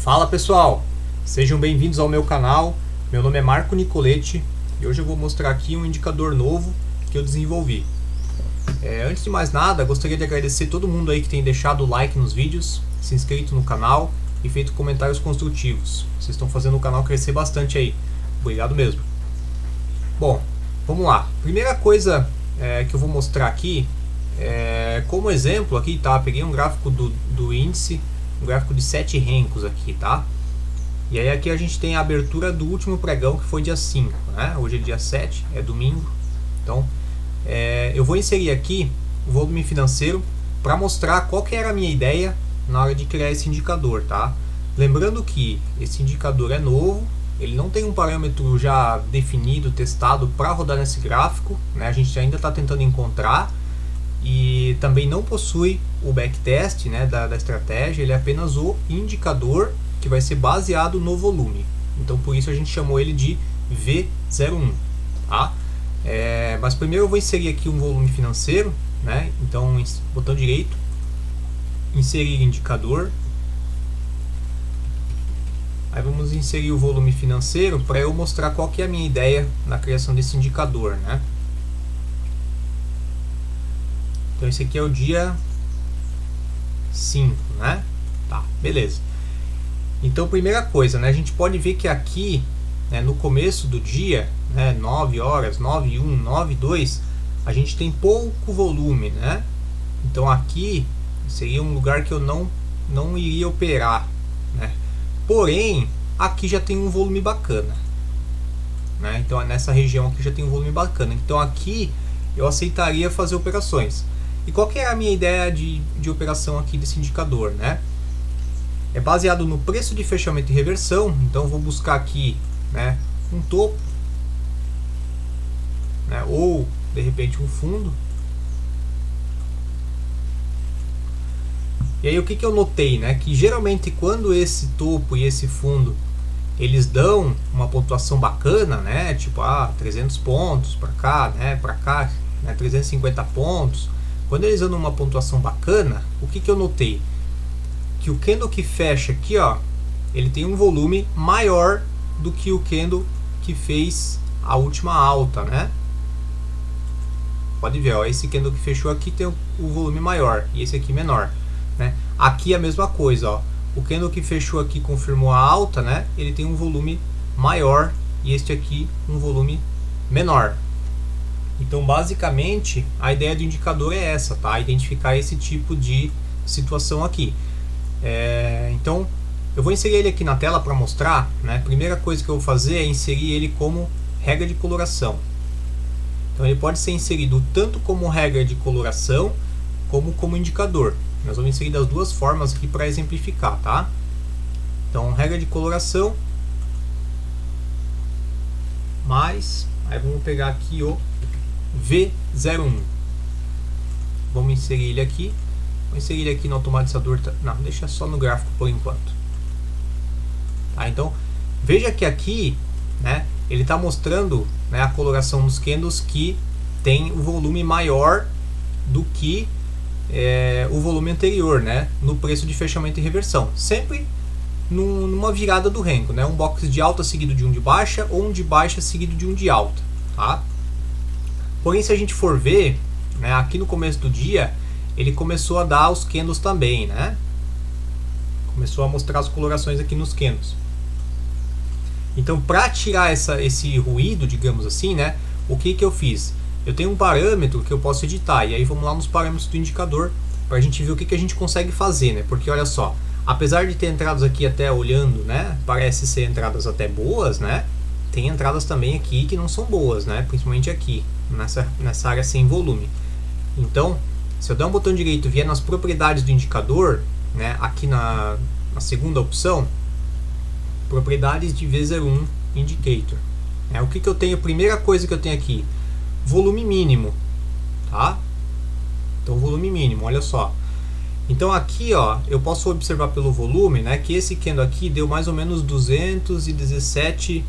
Fala pessoal, sejam bem-vindos ao meu canal. Meu nome é Marco Nicoletti e hoje eu vou mostrar aqui um indicador novo que eu desenvolvi. Antes de mais nada, gostaria de agradecer todo mundo aí que tem deixado o like nos vídeos, se inscrito no canal e feito comentários construtivos. Vocês estão fazendo o canal crescer bastante aí. Obrigado mesmo. Bom, vamos lá. Primeira coisa que eu vou mostrar aqui, como exemplo aqui, tá? Peguei um gráfico do índice, um gráfico de 7 Renkos aqui, tá? E aí aqui a gente tem a abertura do último pregão, que foi dia 5, né? Hoje é dia 7, é domingo. Então, eu vou inserir aqui o volume financeiro para mostrar qual que era a minha ideia na hora de criar esse indicador, tá? Lembrando que esse indicador é novo, ele não tem um parâmetro já definido, testado para rodar nesse gráfico, né? A gente ainda está tentando encontrar, e também não possui o backtest, né, da estratégia. Ele é apenas o indicador que vai ser baseado no volume. Então por isso a gente chamou ele de V01, tá? Mas primeiro eu vou inserir aqui um volume financeiro, né? Então botão direito, inserir indicador. Aí vamos inserir o volume financeiro para eu mostrar qual que é a minha ideia na criação desse indicador, né? Então esse aqui é o dia 5, né? Tá, beleza. Então primeira coisa, né? A gente pode ver que aqui, né, no começo do dia, né, 9 horas, 9:01, 9:02, a gente tem pouco volume, né? Então aqui seria um lugar que eu não iria operar, né? Porém, aqui já tem um volume bacana, né? Então nessa região aqui já tem um volume bacana. Então aqui eu aceitaria fazer operações. E qual que é a minha ideia de operação aqui desse indicador, né? É baseado no preço de fechamento e reversão. Então eu vou buscar aqui, né, um topo, né, ou de repente um fundo. E aí o que eu notei, né? Que geralmente quando esse topo e esse fundo eles dão uma pontuação bacana, né? Tipo 300 pontos para cá, né? Para cá, né? 350 pontos. Quando eles dão uma pontuação bacana, o que eu notei? Que o candle que fecha aqui, ó, ele tem um volume maior do que o candle que fez a última alta, né? Pode ver, ó, esse candle que fechou aqui tem o volume maior e esse aqui menor, né? Aqui a mesma coisa, ó. O candle que fechou aqui confirmou a alta, né? Ele tem um volume maior e este aqui um volume menor. Então, basicamente, a ideia do indicador é essa, tá? Identificar esse tipo de situação aqui. Então, eu vou inserir ele aqui na tela para mostrar, né? A primeira coisa que eu vou fazer é inserir ele como regra de coloração. Então, ele pode ser inserido tanto como regra de coloração, como indicador. Nós vamos inserir das duas formas aqui para exemplificar, tá? Então, regra de coloração, mais, aí vamos pegar aqui o V01. Vamos inserir ele aqui. Vou inserir ele aqui no automatizador. Não, deixa só no gráfico por enquanto. Tá, então, veja que aqui, né, ele está mostrando, né, a coloração dos candles que tem o volume maior do que o volume anterior, né, no preço de fechamento e reversão. Sempre numa virada do Renko, né, um box de alta seguido de um de baixa ou um de baixa seguido de um de alta, tá? Porém, se a gente for ver, né, aqui no começo do dia, ele começou a dar os candles também, né? Começou a mostrar as colorações aqui nos candles. Então, para tirar esse ruído, digamos assim, né, o que eu fiz? Eu tenho um parâmetro que eu posso editar, e aí vamos lá nos parâmetros do indicador, para a gente ver o que a gente consegue fazer, né? Porque olha só, apesar de ter entradas aqui até olhando, né, parece ser entradas até boas, né? Tem entradas também aqui que não são boas, né? Principalmente aqui, nessa área sem volume. Então, se eu der um botão direito e vier nas propriedades do indicador, né, aqui na segunda opção, propriedades de V01 Indicator. O que eu tenho? A primeira coisa que eu tenho aqui, volume mínimo, tá? Então, volume mínimo, olha só. Então aqui, ó, eu posso observar pelo volume, né, que esse candle aqui deu mais ou menos 217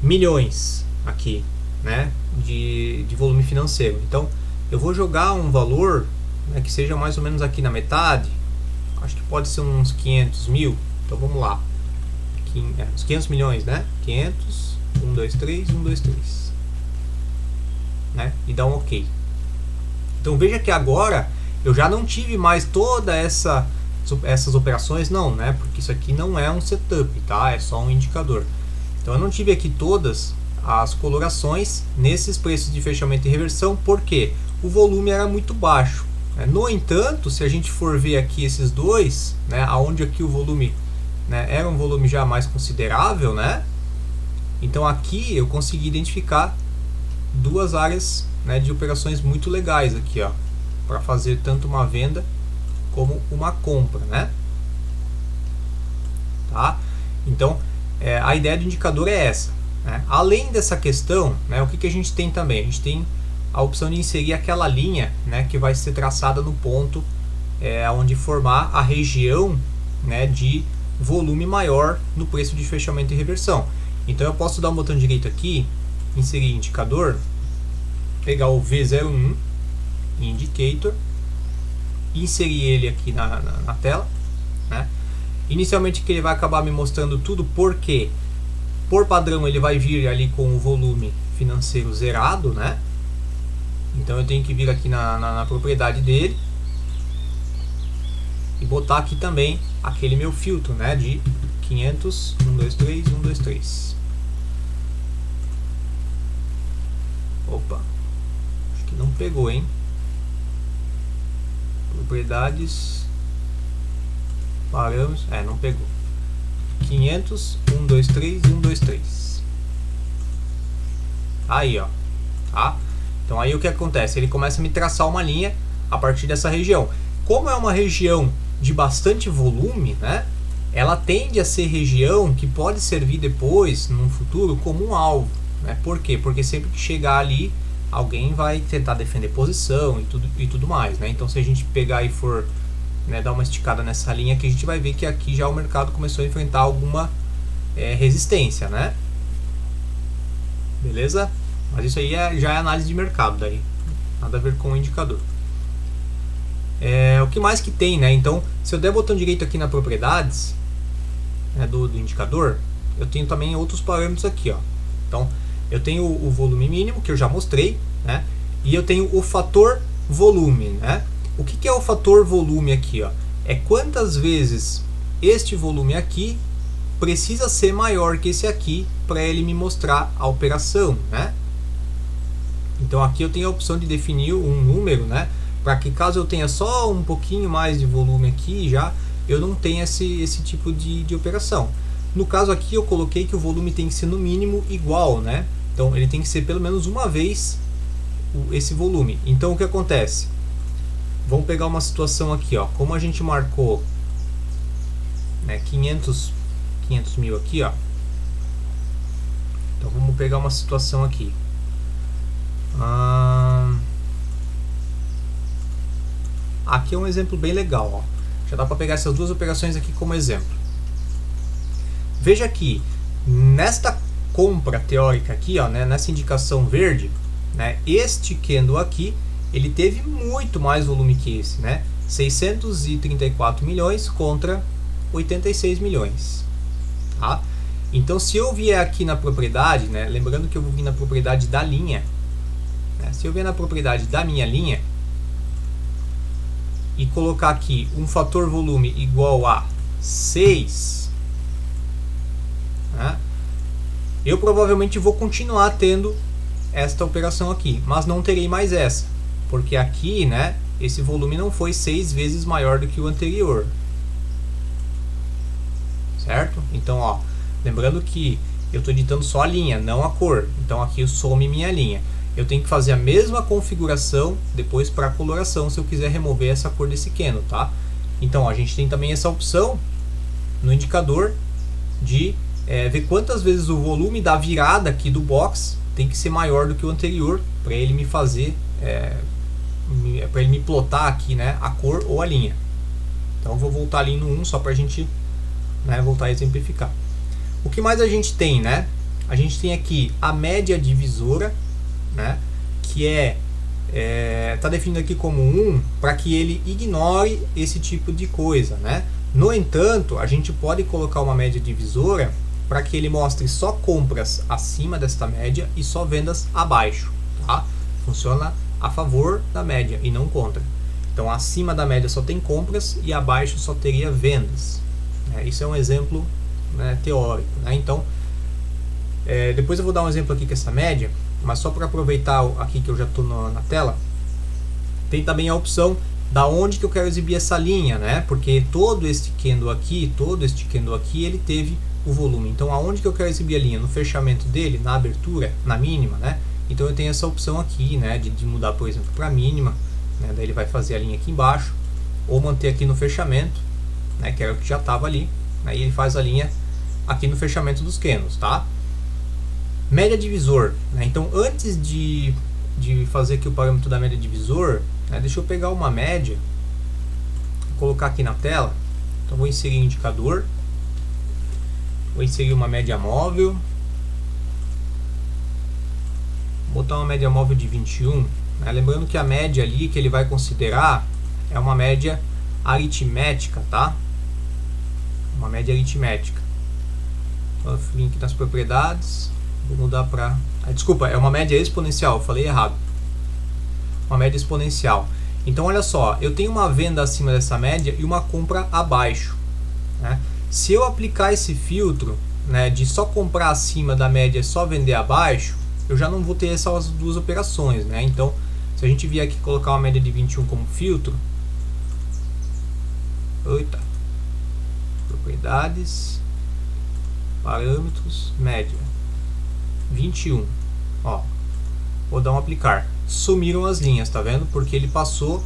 milhões aqui, né, de volume financeiro. Então eu vou jogar um valor, né, que seja mais ou menos aqui na metade. Acho que pode ser uns 500 mil, Então vamos lá. Os 500 milhões, né? 500, 1, 2, 3, 1, 2, 3. Né? E dá um OK. Então veja que agora eu já não tive mais toda essas operações, não, né? Porque isso aqui não é um setup, tá? É só um indicador. Então eu não tive aqui todas as colorações nesses preços de fechamento e reversão, porque o volume era muito baixo. No entanto, se a gente for ver aqui esses dois, né, onde aqui o volume, né, era um volume já mais considerável, né? Então aqui eu consegui identificar duas áreas, né, de operações muito legais aqui, ó, para fazer tanto uma venda como uma compra, né? Tá? Então a ideia do indicador é essa, né? Além dessa questão, né, o que a gente tem também? A gente tem a opção de inserir aquela linha, né, que vai ser traçada no ponto onde formar a região, né, de volume maior no preço de fechamento e reversão. Então eu posso dar um botão direito aqui, inserir indicador, pegar o V01 Indicator, inserir ele aqui na tela, né? Inicialmente que ele vai acabar me mostrando tudo, porque por padrão ele vai vir ali com o volume financeiro zerado, né? Então eu tenho que vir aqui na propriedade dele e botar aqui também aquele meu filtro, né, de 500, 1, 2, 3, 1, 2, 3. Opa, acho que não pegou, hein? Propriedades, parâmetros, não pegou. 500, 1, 2, 3, 1, 2, 3. Aí, ó, tá? Então aí o que acontece? Ele começa a me traçar uma linha a partir dessa região. Como é uma região de bastante volume, né? Ela tende a ser região que pode servir depois, num futuro, como um alvo, né? Por quê? Porque sempre que chegar ali, alguém vai tentar defender posição e tudo mais, né? Então se a gente pegar e for, né, dar uma esticada nessa linha aqui, a gente vai ver que aqui já o mercado começou a enfrentar alguma resistência, né? Beleza? Mas isso aí já é análise de mercado, daí nada a ver com o indicador. O que mais que tem, né? Então, se eu der botão direito aqui na propriedades, né, do indicador, eu tenho também outros parâmetros aqui, ó. Então, eu tenho o volume mínimo, que eu já mostrei, né? E eu tenho o fator volume, né? O que é o fator volume aqui, ó? É quantas vezes este volume aqui precisa ser maior que esse aqui para ele me mostrar a operação, né? Então aqui eu tenho a opção de definir um número, né, para que caso eu tenha só um pouquinho mais de volume aqui, já eu não tenha esse tipo de operação. No caso aqui eu coloquei que o volume tem que ser no mínimo igual, né? Então ele tem que ser pelo menos uma vez esse volume. Então o que acontece? Vamos pegar uma situação aqui, ó. Como a gente marcou, né, 500 mil aqui, ó. Então vamos pegar uma situação aqui. Aqui é um exemplo bem legal, ó. Já dá para pegar essas duas operações aqui como exemplo. Veja que nesta compra teórica aqui, ó, né, nessa indicação verde, né, este candle aqui, ele teve muito mais volume que esse, né? 634 milhões contra 86 milhões, tá? Então se eu vier aqui na propriedade, né, lembrando que eu vou vir na propriedade da linha, né, se eu vier na propriedade da minha linha e colocar aqui um fator volume igual a 6, né, eu provavelmente vou continuar tendo esta operação aqui, mas não terei mais essa, porque aqui, né, esse volume não foi 6 vezes maior do que o anterior, certo? Então, ó, lembrando que eu estou editando só a linha, não a cor. Então aqui eu some minha linha. Eu tenho que fazer a mesma configuração depois para a coloração, se eu quiser remover essa cor desse candle, tá? Então ó, a gente tem também essa opção no indicador de ver quantas vezes o volume da virada aqui do box tem que ser maior do que o anterior, para ele me fazer, para ele me plotar aqui, né, a cor ou a linha. Então eu vou voltar ali no 1 só para a gente, né, voltar a exemplificar. O que mais a gente tem, né? A gente tem aqui a média divisora, né, que tá definido aqui como 1 para que ele ignore esse tipo de coisa, né? No entanto, a gente pode colocar uma média divisora para que ele mostre só compras acima desta média e só vendas abaixo, tá? Funciona a favor da média e não contra. Então, acima da média só tem compras e abaixo só teria vendas. Isso é um exemplo, né, teórico, né? Então, depois eu vou dar um exemplo aqui com essa média, mas só para aproveitar aqui que eu já estou na tela, tem também a opção da onde que eu quero exibir essa linha, né? Porque todo este candle aqui, ele teve o volume. Então, aonde que eu quero exibir a linha? No fechamento dele, na abertura, na mínima, né? Então, eu tenho essa opção aqui, né? De mudar, por exemplo, para mínima, né? Daí ele vai fazer a linha aqui embaixo, ou manter aqui no fechamento, né? Que era o que já estava ali. Aí ele faz a linha aqui no fechamento dos candles, tá? Média divisor, né? Então, antes de fazer aqui o parâmetro da média divisor, deixa eu pegar uma média, colocar aqui na tela. Então vou inserir indicador, vou inserir uma média móvel, vou botar uma média móvel de 21, né? Lembrando que a média ali que ele vai considerar é uma média aritmética, tá? Uma média aritmética. Então, vim aqui nas propriedades, vou mudar para... desculpa, é uma média exponencial, eu falei errado. Uma média exponencial. Então olha só, eu tenho uma venda acima dessa média e uma compra abaixo, né? Se eu aplicar esse filtro, né, de só comprar acima da média e só vender abaixo, eu já não vou ter essas duas operações, né? Então, se a gente vier aqui colocar uma média de 21 como filtro, propriedades, parâmetros, média 21, ó, vou dar um aplicar. Sumiram as linhas, tá vendo? Porque ele passou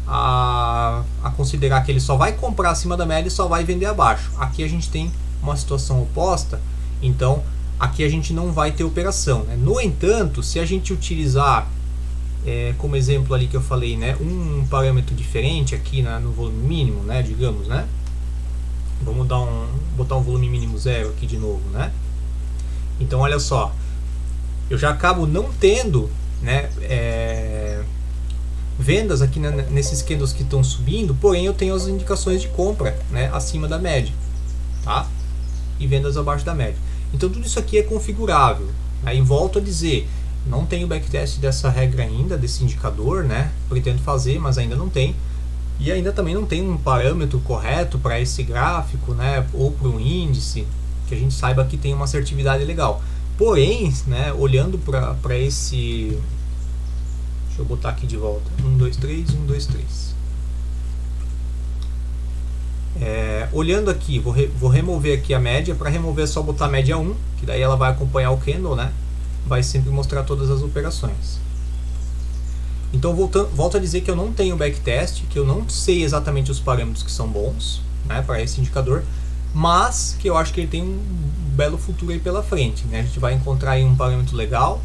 a considerar que ele só vai comprar acima da média e só vai vender abaixo. Aqui a gente tem uma situação oposta, então aqui a gente não vai ter operação, né? No entanto, se a gente utilizar como exemplo ali que eu falei, né, um parâmetro diferente aqui no volume mínimo, né, digamos, né? Vamos botar um volume mínimo 0 aqui de novo, né? Então olha só, eu já acabo não tendo, né, vendas aqui nesses candles que estão subindo, porém eu tenho as indicações de compra, né, acima da média, tá? E vendas abaixo da média. Então tudo isso aqui é configurável. Aí volto a dizer, não tenho backtest dessa regra ainda, desse indicador, né? Pretendo fazer, mas ainda não tem. E ainda também não tem um parâmetro correto para esse gráfico, né, ou para um índice que a gente saiba que tem uma assertividade legal. Porém, né, olhando para esse... Deixa eu botar aqui de volta. 1, 2, 3, 1, 2, 3. Olhando aqui, vou remover aqui a média. Para remover é só botar a média 1, que daí ela vai acompanhar o candle, né? Vai sempre mostrar todas as operações. Então, volto a dizer que eu não tenho backtest, que eu não sei exatamente os parâmetros que são bons, né, para esse indicador, mas que eu acho que ele tem um belo futuro aí pela frente, né? A gente vai encontrar aí um parâmetro legal,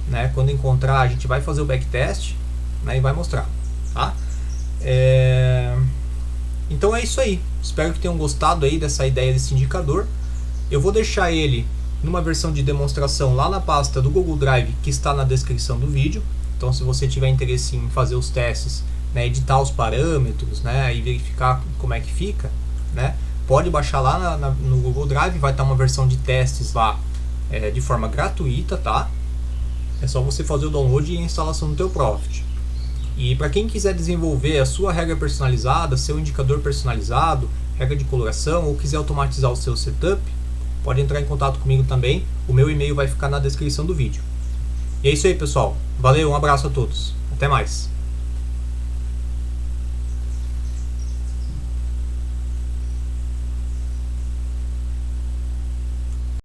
né? Quando encontrar, a gente vai fazer o backtest, né, e vai mostrar, tá? Então é isso aí. Espero que tenham gostado aí dessa ideia desse indicador. Eu vou deixar ele numa versão de demonstração lá na pasta do Google Drive que está na descrição do vídeo. Então, se você tiver interesse em fazer os testes, né, editar os parâmetros, né, e verificar como é que fica, né, pode baixar lá no Google Drive. Vai estar uma versão de testes lá de forma gratuita, tá? É só você fazer o download e a instalação no teu Profit. E para quem quiser desenvolver a sua regra personalizada, seu indicador personalizado, regra de coloração, ou quiser automatizar o seu setup, pode entrar em contato comigo também. O meu e-mail vai ficar na descrição do vídeo. E é isso aí, pessoal. Valeu, um abraço a todos. Até mais.